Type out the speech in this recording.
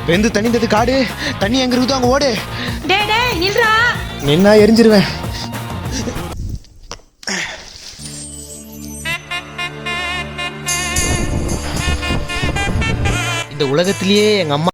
வெந்து தணிந்தது காடு, தண்ணி எங்க இருக்குதோ அங்க ஓடு. டேய் டேய் நில்றா. நின்னா எரிஞ்சிருவேன். இந்த உலகத்திலேயே எங்க அம்மா